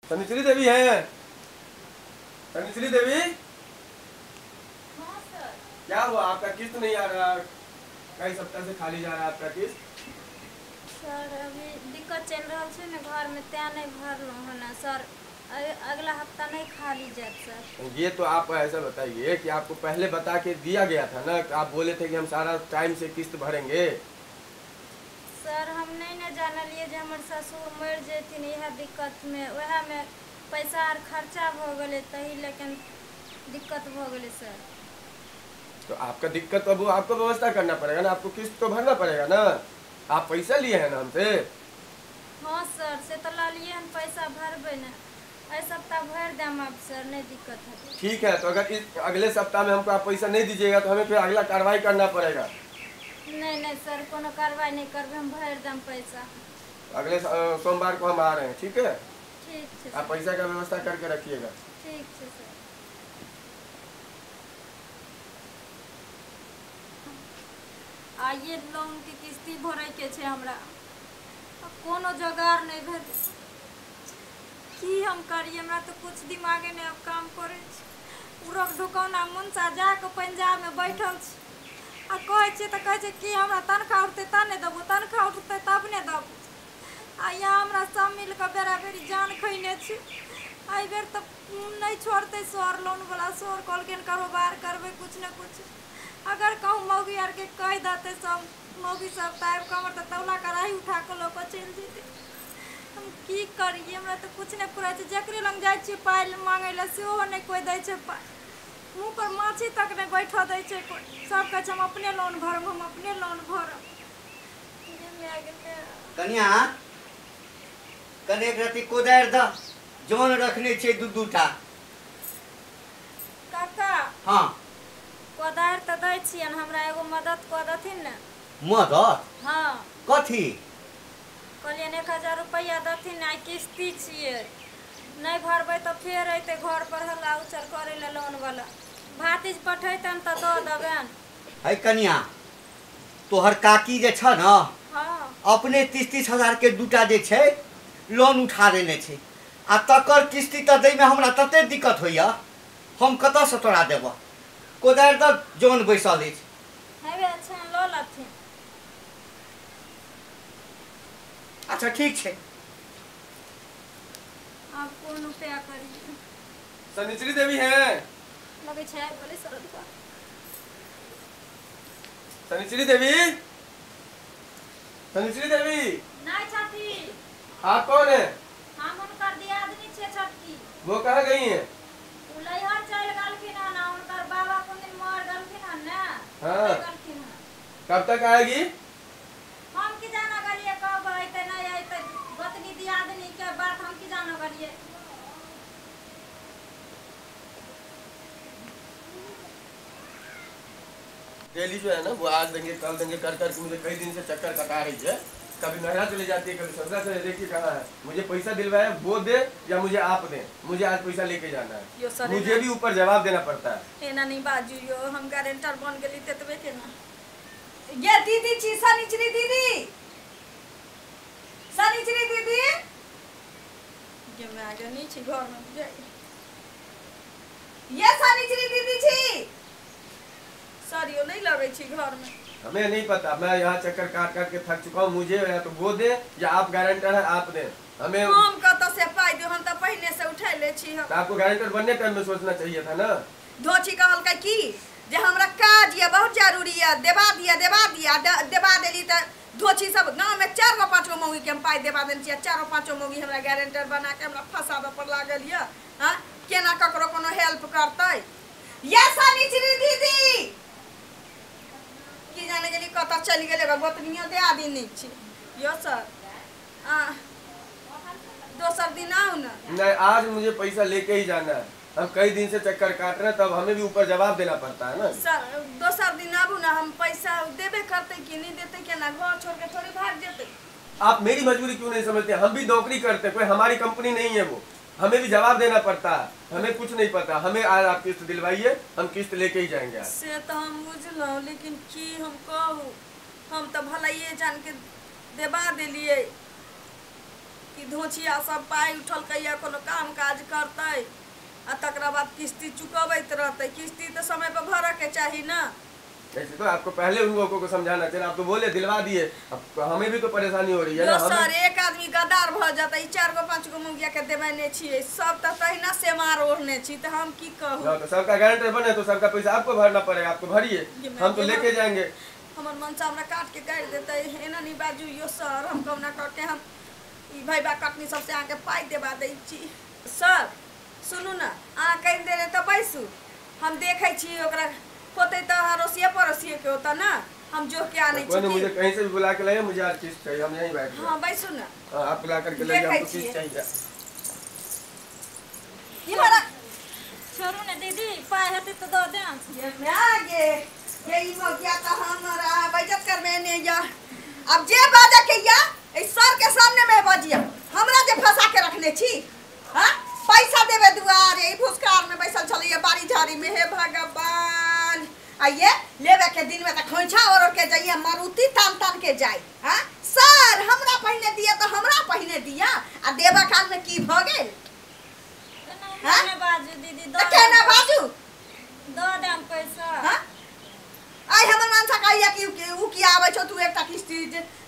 शनिश्री देवी है? शनिश्री देवी? हाँ सर। क्या हुआ, आपका किस्त नहीं आ रहा? कई सप्ताह से खाली जा रहा है आपका किस्त। सर अभी दिक्कत चल रहा है ना घर में, त्या नहीं भरल होना सर। अगला हफ्ता नहीं खाली जात सर। ये तो आप ऐसा बताइए कि आपको पहले बता के दिया गया था ना, आप बोले थे कि हम सारा टाइम से किस्त भरेंगे। सर हम नहीं न जानलिए जे हमर ससुर मर जेथिन, यह दिक्कत में वह में पैसा आर खर्चा हो गए तही लेकिन दिक्कत हो गए सर। तो आपका दिक्कत तो अब आपको व्यवस्था करना पड़ेगा ना, आपको किस्त तो भरना पड़ेगा ना। आप पैसा लिए हैं ना हमसे। हाँ सर से तो ला लिए हम पैसा भरबे न, ऐ सप्ताह भर देम आप सर, नहीं दिक्कत है। ठीक है, तो अगर इस अगले सप्ताह में हमको आप पैसा नहीं दीजिएगा तो हमें फिर अगला कार्रवाई करना पड़ेगा। नहीं सर कोनो कार्रवाई नहीं करबे, हम भर देम पैसा। अगले सोमवार को हम आ रहे हैं, ठीक है? ठीक है आप पैसा का व्यवस्था करके रखिएगा। ठीक है सर। आइए लोन की किस्ती भरे के छे हमरा, कोनो जोगाड़ नहीं भेल की हम करिए, हमरा तो कुछ दिमागे नहीं अब काम करे। पूरा दुकाना मुंसा जाके पंजाब में बैठल छी आ कहे छे कि हमरा तनख्वाह उठते तने देबो, तनख्वाह उठते तब ने देबो। आ यहाँ हमरा सब मिल के बेरा बेरी जान खैने छी। आई बेर तो नहीं छोड़ते सर लोन वाला, सर कहलखिन कारोबार करबे कुछ न कुछ। अगर कहूँ मौगी आर के कह देते सब मौगी सब ताब कमर तो तौला कराही उठा के लोग चल जेते। हम की करिए, हमरा तो कुछ नहीं पूरा छे। जकरे लंग जाय छी पाई मांगे ला सेहो नहीं कोई दै छे पाई, मुँह पर माछी तक नहीं बैठा दै छे कोई। सब कहे हम अपने लोन भरब, हम अपने लोन भरब। कन्या कने एक रति कोदार द जौन रखने छे दू टा। काका हाँ कोदार तो दै छियन, हमरा एगो मदद कऽ देथिन न। मदद? हाँ कथी? कहलियन 1000 रुपया देथिन, आई किस्ती छिए, नहीं भरबै तो फिर अइते घर पर हल्ला उचल करे ला लोन वाला। भातिज पठैतन तो दऽ देबैन। है कन्या तोहर काकी जे छ न, हाँ अपने 30-30 हजार के दूटा जे छे लोन उठा लेने छे, आ तकर किस्ती त दै में हमरा तते दिक्कत होइया, हम कतऽ से तोरा देब? कोदार द जौन बैसल अछि। हेबे अच्छा लऽ लथिन। अच्छा ठीक छे। आप कोन उपाय करिए? शनिश्री देवी है? लगे छै बोले सरद का। शनिश्री देवी? शनिश्री देवी? नहीं छथी। आप कौन है? हम उनकर दियादनी छे छटकी। वो कहाँ गई हैं? उलैहर चल गलखिन हन, उनकर बाबा कोन दिन मर गलखिन हन ना। हाँ। गलखिन हन। कब तक आएगी? हम की जाना गलिए कब अइते नहीं अइते, गोतनी दियादनी के बात हम की जाना गलिए। डेली जो है ना वो आज देंगे कल देंगे कर कर के मुझे कई दिन से चक्कर कटा रही है। कभी नहरा चले जाती है, कभी ससुरा चले, देखिए कहाँ है। मुझे पैसा दिलवाया वो दे या मुझे आप दें, मुझे आज पैसा लेके जाना है। मुझे भी ऊपर जवाब देना पड़ता है। एना नहीं बाजू यो, हम गारंटर बन गेली ततबे के ना। ये दीदी छी शनिश्री दीदी, शनिश्री दीदी ये मैं आगे नहीं छी घर में जाई। ये शनिश्री दीदी छी। सर यो नहीं लगे छी घर में। हमें नहीं पता, मैं यहाँ चक्कर काट काट के थक चुका हूँ। मुझे या तो वो दे या आप गारंटर है आप दे हमें। हम कत से पाई दे, हम तो पहले से उठा ले छी। हम तो आपको गारंटर बनने टाइम में सोचना चाहिए था ना। धोची कहल के की जे हमरा काज ये बहुत जरूरी है, देबा दिया देबा देली त धोची सब गांव में 4-5 मौगी के हम पाई देबा देन छी। 4-5 मौगी हमरा गारंटर बना के हमरा फसाबे पर लागल ये। हां केना ककरो कोनो हेल्प करतै? ये शनिश्री दीदी की जाने गेली कत चल गेले, गोतनियो दे आदि नहीं छी। यो सर दोसर दिन आओ ना। नहीं, आज मुझे पैसा लेके ही जाना है। हम कई दिन से चक्कर काट रहे हैं, तब हमें भी ऊपर जवाब देना पड़ता है ना। सर दोसर दिन आबू ना, हम पैसा देबे करते कि नहीं देते के ना, घर छोड़ के थोड़ी भाग जेते। आप मेरी मजबूरी क्यों नहीं समझते? हम भी नौकरी करते, कोई हमारी कंपनी नहीं है वो, हमें भी जवाब देना पड़ता है। हमें कुछ नहीं पता, हमें आज आप किस्त दिलवाइए, हम किस्त लेके ही जाएंगे। से तो हम बुझलो, लेकिन की हम कहू, हम तो भलाइए जान के देबा देलिए। कि धोछिया सब पाई उठल कहिया कोनो काम काज करतै आ तकरा बाद किस्ती चुकबैत रहतै। किस्ती तो समय पर भरऽ के चाही ना। ऐसे तो आपको पहले उन लोगों को समझाना चाहिए। आप तो बोले दिलवा दिए, अब हमें भी तो परेशानी हो रही है ना। सर एक आदमी गद्दार भ जाता, 4 गो 5 गो मुंगिया के देबे छियै, सब तो तहिना से मार ओढ़ने छी, तो हम की कहूँ। तो सबका गारंटर बने तो सबका पैसा आपको भरना पड़ेगा, आपको भरिए, हम तो लेके जाएंगे। हमर मनसा हमरा काट के गाड़ देते, एना नहीं बाजू यो सर, हम कौना करके हम ई भाई बा कटनी सबसे आके पाई देबा दै छी। सर सुनू ना, अहाँ कहि देने तो बैसू, हम देखे छी ओकरा होते तो अड़ोसिए पड़ोसिए के होता ना, हम जो के आने छी। मुझे कहीं से भी बुला के लाइए, मुझे आज किस्त चाहिए, हम यहीं बैठ। हाँ बैसू ना, आप बुला करके लाइए, हमको किस्त चाहिए। ये वाला छोड़ू ना दीदी, पाए हते तो दो दे। ये मैं आगे ये ई हो गया तो हमरा बचत कर में ने या अब जे बाजा के या ए सर के सामने में बजिया हमरा जे फंसा के रखने छी। हां पैसा देबे दुआरे ई फुसकार में बैसल छलिए बारी झाड़ी में। हे भगवान, आइए लेवे के दिन में त खोइछा और के जाइए मारुति तान के जाई। हां सर हमरा पहिने दिया तो हमरा पहिने दिया आ देबा काल में की भ गेल। हां ना बाजू दीदी, दो त केना बाजू दो दाम पैसा। हां आई हमर मनसा कहैया कि उ की आबै छौ, तू एकटा किस्ती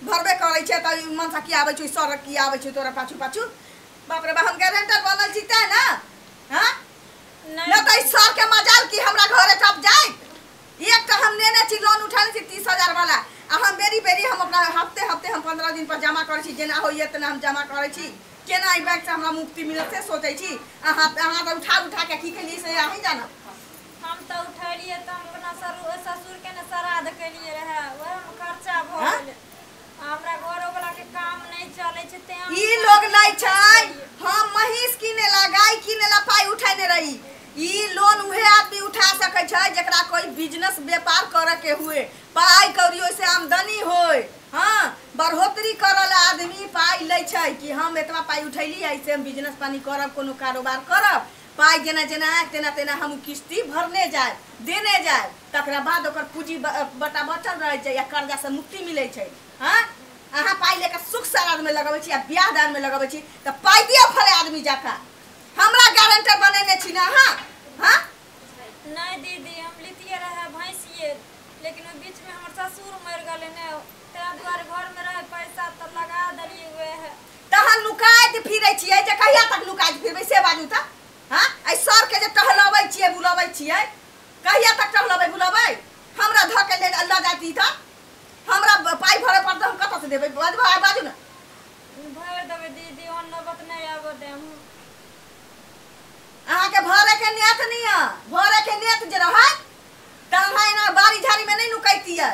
भरबे करै छै त मनसा की आबै छौ, सर की आबै छौ तोरा पाछू पाछू। बाप रे बा, हम गारंटर बनल छी ते ना। हां न त सर के मजाल की हमरा घरे टप जाय। एक त हम लेने छी लोन उठाने छी 30,000 वाला, आ हम बेरी बेरी हम अपना हफ्ते हम 15 दिन पर जमा करै छी, जेना होइए तना हम जमा करै छी। केना ई बैंक से हमरा मुक्ति मिलत से सोचै छी। अहाँ त उठा के की केलिए से अहीं जाना। हम तो उठैलिए त हम अपना ससुर के ने श्राद्ध केलिए रहे, ओहे में खर्चा भ गेल। हमरा घरो वाला के काम नहीं चलै छै ते ई लोग लै छै। हम महिष किने ला, गाय किने ला पाई उठाने रही। ई लोन उहे आदमी उठा सकै छै जेकरा कोई बिजनेस व्यापार करे के हुए, पाई कौड़ी से आमदनी होय। हां बढ़ोतरी करल आदमी पाई लै छै कि हम एतबा पाई उठैली, ऐसे हम बिजनेस पानी करब, कोनो कारोबार करब, पाई जेना जेना तेना तेना हम किस्ती भरने जाए देने जाए, तकरा बाद ओकर पूंजी बटा बचल रह छै या कर्जा से मुक्ति मिले छै। हां अहाँ पाई लेके सुख सराध में लगाबै छी या ब्याह दान में लगाबै छी त पाई दिया फले आदमी जाका। हमरा गारंटर बनेने छी ना। हां हां नहीं दीदी, हम लितिए रहे भैंसिए, लेकिन ओ बीच में हमर ससुर मर गेले ने, ते द्वारे घर में रहे पैसा त लगा देलिए हुए है। तहन लुकाइत फिरै छियै, जे कहिया तक लुकाइत फिरबै से बाजू त। हां आई सर के जे टहलबै छियै बुलाबै छियै, कहिया तक टहलबै बुलाबै? हमरा ध के ले अल्लाह जाती था, हमरा पाई भरे पड़त, हम कत से देबै? बाजू ना। भर देबै दीदी, ओन नौबत नहीं आबो दे। अहाँ के भरे के नियत नहीं है, भरे के नियत जे रहै त अहाँ एना बारी झाड़ी में नहीं नुकैतियै।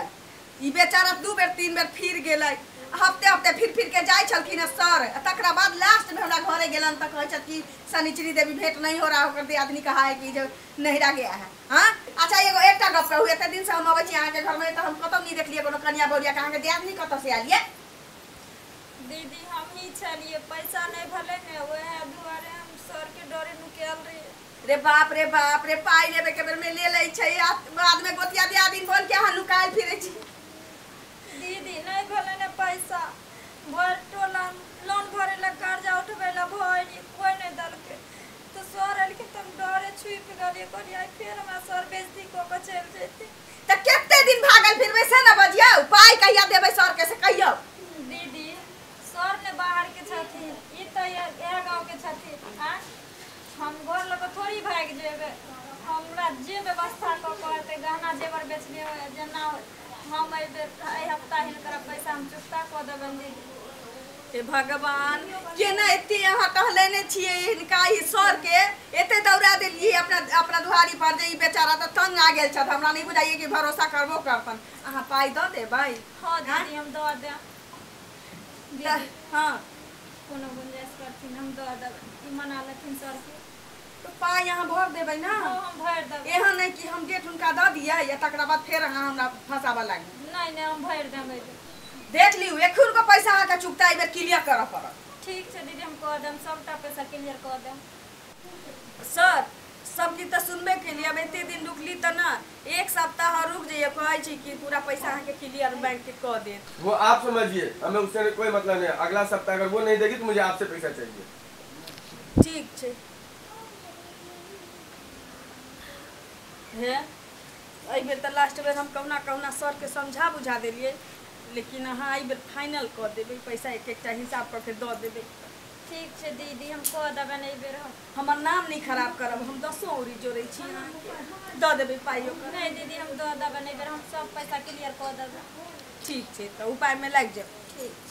ई बेचारा 2 बेर 3 बेर फिर गेलै, हफ्ते हफ्ते फिर के जाय छलखिन सर। तकरा बाद लास्ट में हमरा घरे गेलन त कहै छथि कि शनिचरी देवी भेंट नहीं हो रहा, होकर दे आदमी कहा है कि जो नहिरा गया है। हां अच्छा एगो एकटा गप कहू, एते दिन से हम आबै छी अहाँ के घर में त हम कतौ नहीं देखलिए कोनो कन्या बौरिया के। अहाँ के दे आदमी कत से आलिए? दीदी हम ही छलिए, पैसा नहीं भले ने, ओहे दुआरे हम सर के डरे नुकेल रही। रे बाप रे बाप रे, पाई लेबे के बेर में ले लै छै, बाद में गोतिया दे आदमी बोल के अहाँ लुकायल फिरै छी। दीदी नहीं भले ने पैसा भर टोला लोन भरे ला कर्जा उठबे ला भइली, कोई नहीं दलके। तो सर एल के तुम डरे छुप गलिए, कहलिए फिर हमरा सर बेइज्जती क के चल जेते। त केते दिन भागल फिरबै से न बजियौ, पाई कहिया देबै सर के से कहियौ। दीदी सर ने बाहर के छथिन, ई त ए गांव के छथिन। हां हम घर लग थोड़ी भाग जेबे, हमरा जे व्यवस्था क करते गहना जेवर बेचले हो जेना हम ए हफ्ता हिनकर पैसा हम चुकता क देबन दीदी। हे भगवान, केना एते अहाँ टहलेने छियै हिनका ई सर के, एते दौड़ा देलिए अपना दुआरी पर जे ई बेचारा त तंग आ गेल छथ। हमरा नहीं बुझाइए कि भरोसा करबो करतन। अहाँ पाई द देबै? हां दीदी हम द दे। हां कोनो गुंजाइश करथिन हम द देब, ई मना लेथिन सर के तो पाई अहाँ भर देबै ना। हां हम भर देब। एहन नहीं कि हम डेट उनका द दिए या तकरा बाद फेर अहाँ हमरा फंसाबा लागी। नहीं नहीं हम भर देबै। देख लियो एखुन को पैसा अहाँ के चुकता एबे क्लियर करऽ पड़त। ठीक छै दीदी, हम कह देम सबटा पैसा क्लियर कह देम। सर सबकी तो सुनबे के लिए अब एते दिन रुकली तो ना, एक सप्ताह रुक जाइए, कहे छी कि पूरा पैसा अहाँ के क्लियर बैंक के कह दे। वो आप समझिए, हमें उससे कोई मतलब नहीं। अगला सप्ताह अगर वो नहीं देगी तो मुझे आपसे पैसा चाहिए। ठीक है है एहि बेर तो लास्ट बेर हम कहुना कहुना सर के समझा बुझा दिलिए, लेकिन अहाँ एहि बेर फाइनल कर देबै, पैसा एक एकटा हिसाब करके दऽ देबै। ठीक छै दीदी, हम कह देबै नहि बेर हमर नाम नहीं खराब करब, हम 10 औरी जोड़ै छी अहाँके, दऽ देबै पाइयो। नहीं दीदी हम दऽ देबै, नहि बेर हम सब पैसा क्लियर कऽ देबै। ठीक छै, तऽ उपाय में लागि जायब। ठीक।